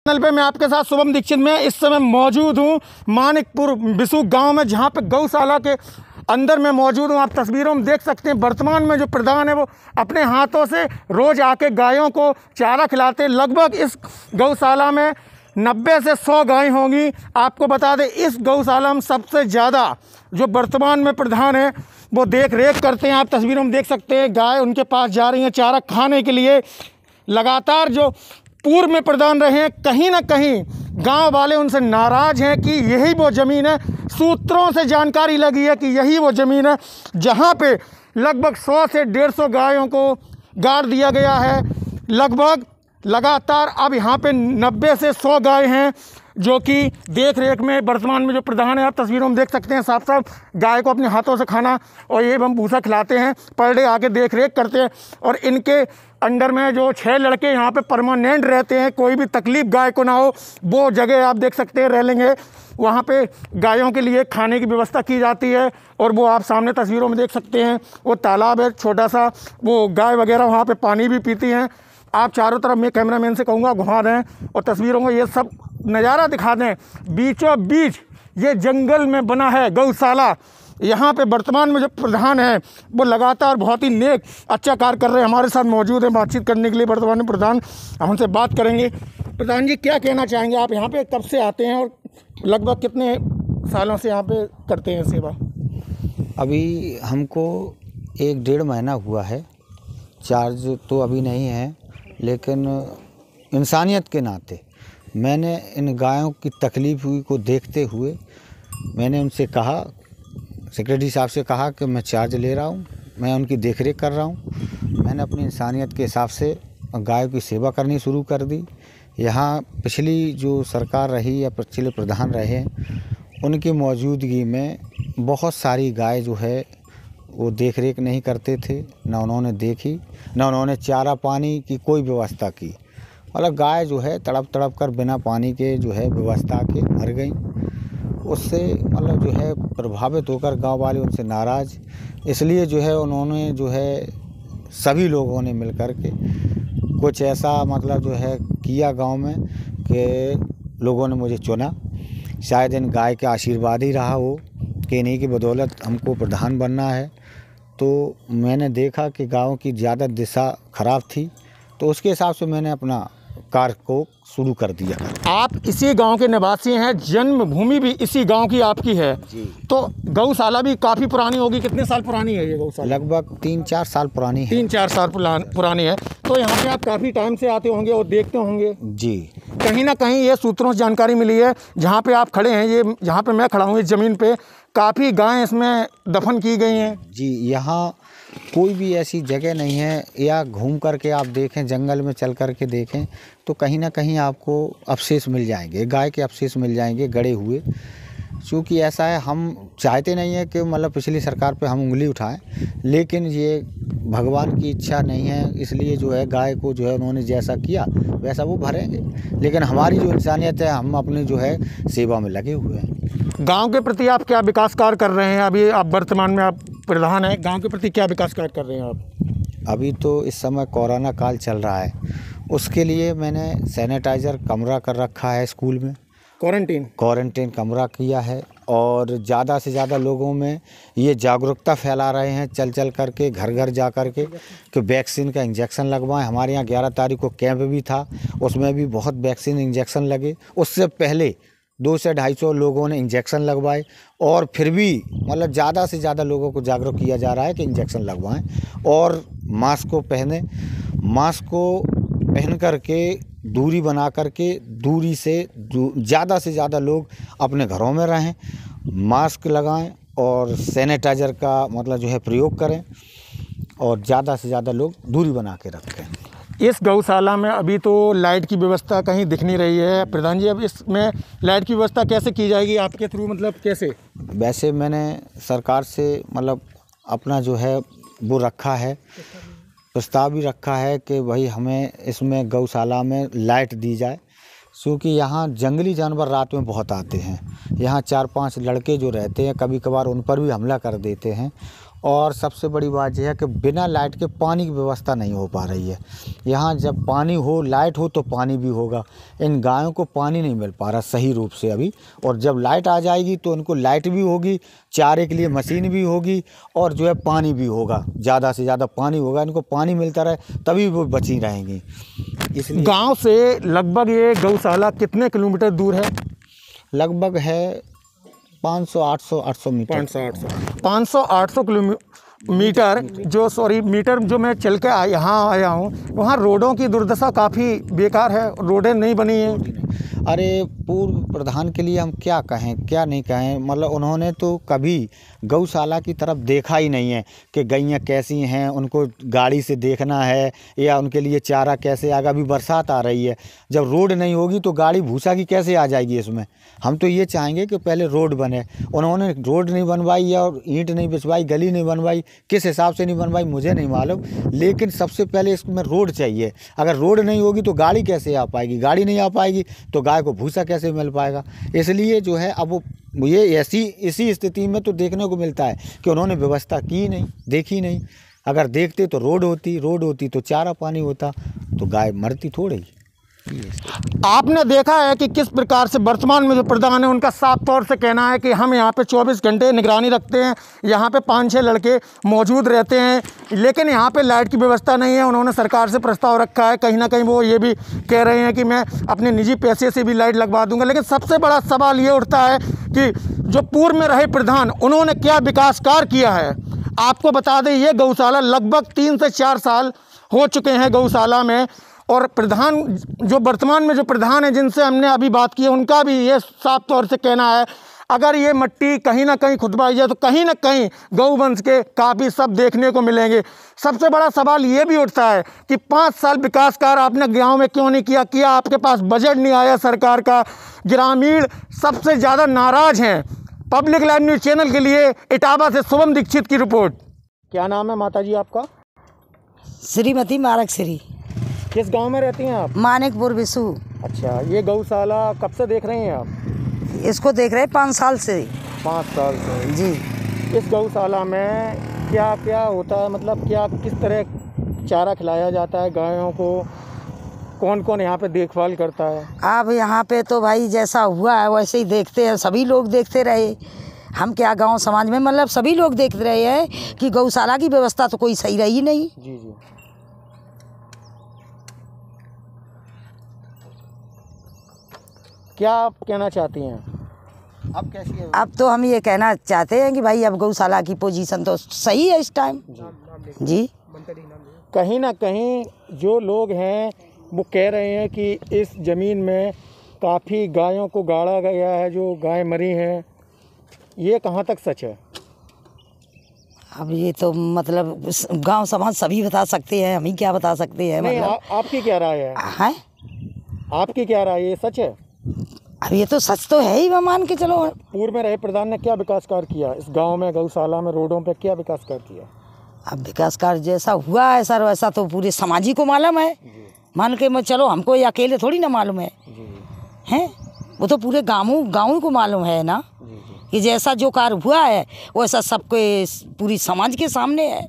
Channel पे मैं आपके साथ शुभम दीक्षित में इस समय मौजूद हूँ मानिकपुर बिसू गांव में, जहाँ पे गौशाला के अंदर में मौजूद हूँ। आप तस्वीरों में देख सकते हैं वर्तमान में जो प्रधान है वो अपने हाथों से रोज़ आके गायों को चारा खिलाते हैं। लगभग इस गौशाला में 90 से 100 गाय होंगी। आपको बता दें इस गौशाला में सबसे ज़्यादा जो वर्तमान में प्रधान है वो देख रेख करते हैं। आप तस्वीरों में देख सकते हैं गाय उनके पास जा रही हैं चारा खाने के लिए। लगातार जो पूर्व में प्रधान रहे हैं, कहीं ना कहीं गांव वाले उनसे नाराज़ हैं कि यही वो ज़मीन है। सूत्रों से जानकारी लगी है कि यही वो ज़मीन है जहां पे लगभग 100 से 150 गायों को गाड़ दिया गया है। लगभग लगातार अब यहाँ पे 90 से 100 गाय हैं जो कि देख रेख में वर्तमान में जो प्रधान है। आप तस्वीरों में देख सकते हैं साफ साफ गाय को अपने हाथों से खाना और ये हम भूसा खिलाते हैं, पर डे आके देख रेख करते हैं। और इनके अंडर में जो 6 लड़के यहाँ पे परमानेंट रहते हैं, कोई भी तकलीफ़ गाय को ना हो वो जगह आप देख सकते हैं रेलिंग है, वहाँ पे गायों के लिए खाने की व्यवस्था की जाती है। और वो आप सामने तस्वीरों में देख सकते हैं वो तालाब है छोटा सा, वो गाय वगैरह वहाँ पे पानी भी पीती हैं। आप चारों तरफ मैं कैमरामैन से कहूँगा घुमा दें और तस्वीरों को ये सब नज़ारा दिखा दें। बीचों बीच ये जंगल में बना है गौशाला। यहाँ पे वर्तमान में जो प्रधान है वो लगातार बहुत ही नेक अच्छा कार्य कर रहे हैं। हमारे साथ मौजूद हैं बातचीत करने के लिए वर्तमान में प्रधान, हम उनसे बात करेंगे। प्रधान जी क्या कहना चाहेंगे, आप यहाँ पे कब से आते हैं और लगभग कितने सालों से यहाँ पे करते हैं सेवा? अभी हमको 1-1.5 महीना हुआ है। चार्ज तो अभी नहीं है, लेकिन इंसानियत के नाते मैंने इन गायों की तकलीफ़ हुई को देखते हुए मैंने उनसे कहा, सेक्रेटरी साहब से कहा कि मैं चार्ज ले रहा हूँ, मैं उनकी देखरेख कर रहा हूँ। मैंने अपनी इंसानियत के हिसाब से गायों की सेवा करनी शुरू कर दी। यहाँ पिछली जो सरकार रही या पिछले प्रधान रहे उनकी मौजूदगी में बहुत सारी गाय जो है वो देख रेख नहीं करते थे, ना उन्होंने देखी, ना उन्होंने चारा पानी की कोई व्यवस्था की। मतलब गाय जो है तड़प तड़प कर बिना पानी के जो है व्यवस्था के मर गई। उससे मतलब जो है प्रभावित होकर गांव वाले उनसे नाराज़, इसलिए जो है उन्होंने जो है सभी लोगों ने मिलकर के कुछ ऐसा मतलब जो है किया गांव में कि लोगों ने मुझे चुना। शायद इन गाय के आशीर्वाद ही रहा हो कि इन्हीं की बदौलत हमको प्रधान बनना है। तो मैंने देखा कि गाँव की ज़्यादा दिशा ख़राब थी, तो उसके हिसाब से मैंने अपना कार्य को शुरू कर दिया। आप इसी गांव के निवासी हैं, जन्मभूमि भी इसी गांव की आपकी है जी। तो गौशाला भी काफ़ी पुरानी होगी। कितने साल पुरानी है ये गौशाला? लगभग 3-4 साल पुरानी है। 3-4 साल पुरानी है। तो यहाँ पे आप काफ़ी टाइम से आते होंगे और देखते होंगे जी। कहीं ना कहीं ये सूत्रों से जानकारी मिली है जहाँ पे आप खड़े हैं, ये जहाँ पे मैं खड़ा हूँ इस ज़मीन पे काफ़ी गायें इसमें दफन की गई हैं। जी, यहाँ कोई भी ऐसी जगह नहीं है, या घूम करके आप देखें, जंगल में चल करके देखें तो कहीं ना कहीं आपको अवशेष मिल जाएंगे, गाय के अवशेष मिल जाएंगे गड़े हुए। क्योंकि ऐसा है, हम चाहते नहीं है कि मतलब पिछली सरकार पे हम उंगली उठाएं, लेकिन ये भगवान की इच्छा नहीं है, इसलिए जो है गाय को जो है उन्होंने जैसा किया वैसा वो भरेंगे। लेकिन हमारी जो इंसानियत है, हम अपनी जो है सेवा में लगे हुए हैं। गांव के प्रति आप क्या विकास कार्य कर रहे हैं? अभी आप वर्तमान में आप प्रधान हैं, गांव के प्रति क्या विकास कार्य कर रहे हैं आप? अभी तो इस समय कोरोना काल चल रहा है, उसके लिए मैंने सैनिटाइज़र कमरा कर रखा है स्कूल में, क्वारंटीन कमरा किया है। और ज़्यादा से ज़्यादा लोगों में ये जागरूकता फैला रहे हैं, चल चल करके घर घर जा कर के कि वैक्सीन का इंजेक्शन लगवाएं। हमारे यहाँ 11 तारीख को कैंप भी था, उसमें भी बहुत वैक्सीन इंजेक्शन लगे। उससे पहले 200 से 250 लोगों ने इंजेक्शन लगवाए, और फिर भी मतलब ज़्यादा से ज़्यादा लोगों को जागरूक किया जा रहा है कि इंजेक्शन लगवाएं। और मास्क को पहने, मास्क को पहन करके दूरी बना करके, दूरी से ज़्यादा से ज़्यादा लोग अपने घरों में रहें, मास्क लगाएं और सैनिटाइज़र का मतलब जो है प्रयोग करें, और ज़्यादा से ज़्यादा लोग दूरी बना के रखें। इस गौशाला में अभी तो लाइट की व्यवस्था कहीं दिख नहीं रही है प्रधान जी, अब इसमें लाइट की व्यवस्था कैसे की जाएगी आपके थ्रू, मतलब कैसे? वैसे मैंने सरकार से मतलब अपना जो है वो रखा है, प्रस्ताव भी रखा है कि भाई हमें इसमें गौशाला में लाइट दी जाए, क्योंकि यहाँ जंगली जानवर रात में बहुत आते हैं। यहाँ 4-5 लड़के जो रहते हैं, कभी कभार उन पर भी हमला कर देते हैं, और सबसे बड़ी बात यह है कि बिना लाइट के पानी की व्यवस्था नहीं हो पा रही है। यहाँ जब पानी हो, लाइट हो तो पानी भी होगा। इन गायों को पानी नहीं मिल पा रहा सही रूप से अभी, और जब लाइट आ जाएगी तो इनको लाइट भी होगी, चारे के लिए मशीन भी होगी, और जो है पानी भी होगा, ज़्यादा से ज़्यादा पानी होगा। इनको पानी मिलता रहे तभी वो बची रहेंगी। इसलिए गांव से लगभग ये गौशाला कितने किलोमीटर दूर है? लगभग है 500-800 मीटर। 500-800 किलोमीटर मीटर जो मैं चल के यहाँ आया हूँ, वहाँ रोडों की दुर्दशा काफ़ी बेकार है, रोडें नहीं बनी हैं। अरे पूर्व प्रधान के लिए हम क्या कहें क्या नहीं कहें, मतलब उन्होंने तो कभी गौशाला की तरफ देखा ही नहीं है कि गैयाँ कैसी हैं, उनको गाड़ी से देखना है या उनके लिए चारा कैसे आएगा। अभी बरसात आ रही है, जब रोड नहीं होगी तो गाड़ी भूसा की कैसे आ जाएगी इसमें। हम तो ये चाहेंगे कि पहले रोड बने। उन्होंने रोड नहीं बनवाई या ईंट नहीं बिछवाई, गली नहीं बनवाई, किस हिसाब से नहीं बनवाई मुझे नहीं मालूम, लेकिन सबसे पहले इसमें रोड चाहिए। अगर रोड नहीं होगी तो गाड़ी कैसे आ पाएगी, गाड़ी नहीं आ पाएगी तो गाय को भूसा कैसे मिल पाएगा। इसलिए जो है अब ये इसी स्थिति में तो देखने को मिलता है कि उन्होंने व्यवस्था की नहीं, देखी नहीं। अगर देखते तो रोड होती तो चारा पानी होता, तो गाय मरती थोड़ी। आपने देखा है कि किस प्रकार से वर्तमान में जो प्रधान है उनका साफ तौर से कहना है कि हम यहाँ पे 24 घंटे निगरानी रखते हैं, यहाँ पे 5-6 लड़के मौजूद रहते हैं, लेकिन यहाँ पे लाइट की व्यवस्था नहीं है। उन्होंने सरकार से प्रस्ताव रखा है, कहीं ना कहीं वो ये भी कह रहे हैं कि मैं अपने निजी पैसे से भी लाइट लगवा दूंगा। लेकिन सबसे बड़ा सवाल ये उठता है कि जो पूर्व में रहे प्रधान, उन्होंने क्या विकास कार्य किया है। आपको बता दें, ये गौशाला लगभग 3 से 4 साल हो चुके हैं गौशाला में, और प्रधान जो वर्तमान में जो प्रधान है जिनसे हमने अभी बात की है, उनका भी ये साफ तौर से कहना है अगर ये मिट्टी कहीं ना कहीं खुदवाई जाए तो कहीं ना कहीं गौवंश के काफ़ी सब देखने को मिलेंगे। सबसे बड़ा सवाल ये भी उठता है कि 5 साल विकास कार्य आपने गांव में क्यों नहीं किया आपके पास बजट नहीं आया सरकार का। ग्रामीण सबसे ज़्यादा नाराज़ हैं। पब्लिक लाइव न्यूज़ चैनल के लिए इटावा से शुभम दीक्षित की रिपोर्ट। क्या नाम है माता जी आपका? श्रीमती मारक श्री। किस गांव में रहती हैं आप? मानिकपुर बिसू। अच्छा, ये गौशाला कब से देख रही हैं आप? इसको देख रहे हैं 5 साल से। 5 साल से जी। इस गौशाला में क्या क्या होता है, मतलब क्या किस तरह चारा खिलाया जाता है गायों को, कौन कौन यहाँ पे देखभाल करता है? अब यहाँ पे तो भाई जैसा हुआ है वैसे ही देखते हैं, सभी लोग देखते रहे। हम क्या गांव समाज में मतलब सभी लोग देख रहे हैं कि गौशाला की व्यवस्था तो कोई सही रही नहीं। जी जी। क्या आप कहना चाहती हैं? अब कैसी है? अब तो हम ये कहना चाहते हैं कि भाई अब गौशाला की पोजीशन तो सही है इस टाइम। जी। कहीं ना कहीं जो लोग हैं वो कह रहे हैं कि इस ज़मीन में काफ़ी गायों को गाड़ा गया है, जो गाय मरी हैं। ये कहाँ तक सच है? अब ये तो मतलब गांव समाज सभी बता सकते हैं, हम ही क्या बता सकते हैं। नहीं, मतलब आपकी क्या राय है? हैं? आपकी क्या राय है, ये सच है? अब ये तो सच तो है ही, वो मान के चलो। पूर्व में रहे प्रधान ने क्या विकास कार्य किया इस गांव में, गौशाला में, रोडों पे क्या विकास कार्य किया? अब विकास कार्य जैसा हुआ है सर वैसा तो पूरे समाज ही को मालूम है। मान के मैं चलो, हमको ये अकेले थोड़ी ना मालूम है, हैं? वो तो पूरे गाँव को मालूम है ना कि जैसा जो कार्य हुआ है वैसा सबके पूरी समाज के सामने है।